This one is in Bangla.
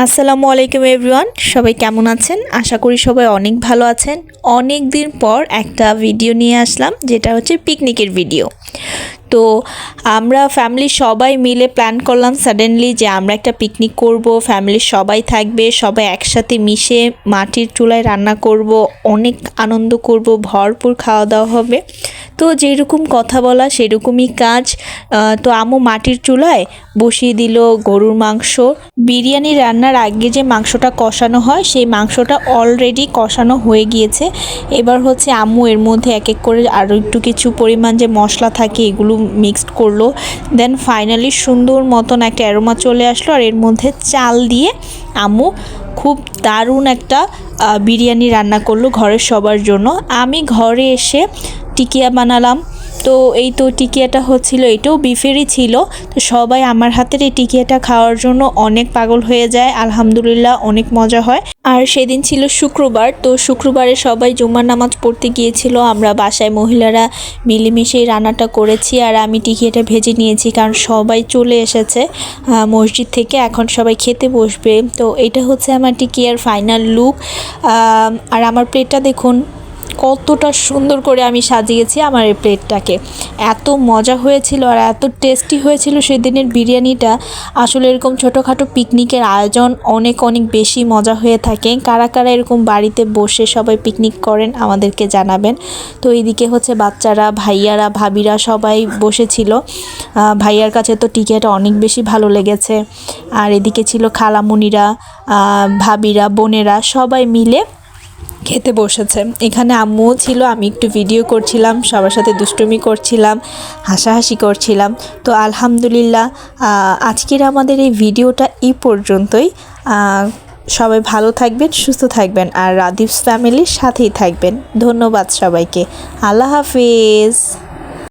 আসসালামু আলাইকুম এভরিওয়ান, সবাই কেমন আছেন? আশা করি সবাই অনেক ভালো আছেন। অনেক দিন পর একটা ভিডিও নিয়ে আসলাম, যেটা হচ্ছে পিকনিকের ভিডিও। তো আমরা ফ্যামিলির সবাই মিলে প্ল্যান করলাম সাডেনলি যে আমরা একটা পিকনিক করব, ফ্যামিলির সবাই থাকবে, সবাই একসাথে মিশে মাটির চুলায় রান্না করব, অনেক আনন্দ করব, ভরপুর খাওয়া দাওয়া হবে। তো যেরকম কথা বলা সেরকমই কাজ। তো আম্মু মাটির চুলায় বসিয়ে দিল গরুর মাংস। বিরিয়ানি রান্নার আগে যে মাংসটা কষানো হয়, সেই মাংসটা অলরেডি কষানো হয়ে গিয়েছে। এবার হচ্ছে আম্মু এর মধ্যে এক এক করে আরও একটু কিছু পরিমাণ যে মশলা থাকে এগুলো মিক্সড করলো। দেন ফাইনালি সুন্দর মতন একটা অ্যারোমা চলে আসলো, আর এর মধ্যে চাল দিয়ে আম্মু খুব দারুণ একটা বিরিয়ানি রান্না করলো ঘরের সবার জন্য। আমি ঘরে এসে টিকিয়া বানালাম। তো এই তো টিকিয়াটা হচ্ছিল, এটাও বিফেরই ছিল। তো সবাই আমার হাতের এই টিকিয়াটা খাওয়ার জন্য অনেক পাগল হয়ে যায়। আলহামদুলিল্লাহ অনেক মজা হয়। আর সেদিন ছিল শুক্রবার, তো শুক্রবারে সবাই জুম্মার নামাজ পড়তে গিয়েছিল। আমরা বাসায় মহিলারা মিলেমিশেই রান্নাটা করেছি, আর আমি টিকিয়াটা ভেজে নিয়েছি, কারণ সবাই চলে এসেছে মসজিদ থেকে, এখন সবাই খেতে বসবে। তো এটা হচ্ছে আমার টিকিয়ার ফাইনাল লুক। আর আমার প্লেটটা দেখুন কতটা সুন্দর করে আমি সাজিয়েছি আমার এই প্লেটটাকে। এত মজা হয়েছিল আর এত টেস্টি হয়েছিল সেদিনের বিরিয়ানিটা। আসলে এরকম ছোটোখাটো পিকনিকের আয়োজন অনেক অনেক বেশি মজা হয়ে থাকে। কারা কারা এরকম বাড়িতে বসে সবাই পিকনিক করেন আমাদেরকে জানাবেন। তো এইদিকে হচ্ছে বাচ্চারা, ভাইয়ারা, ভাবিরা সবাই বসেছিল। ভাইয়ার কাছে তো টিকিয়াটা অনেক বেশি ভালো লেগেছে। আর এদিকে ছিল খালামুনিরা, ভাবিরা, বোনেরা সবাই মিলে খেতে বসেছে। এখানে আম্মুও ছিল, আমি একটু ভিডিও করছিলাম, সবার সাথে দুষ্টুমি করছিলাম, হাসাহাসি করছিলাম। তো আলহামদুলিল্লাহ আজকের আমাদের এই ভিডিওটা এই পর্যন্তই। সবাই ভালো থাকবেন, সুস্থ থাকবেন, আর রাদীপস ফ্যামিলির সাথেই থাকবেন। ধন্যবাদ সবাইকে। আল্লাহ হাফিজ।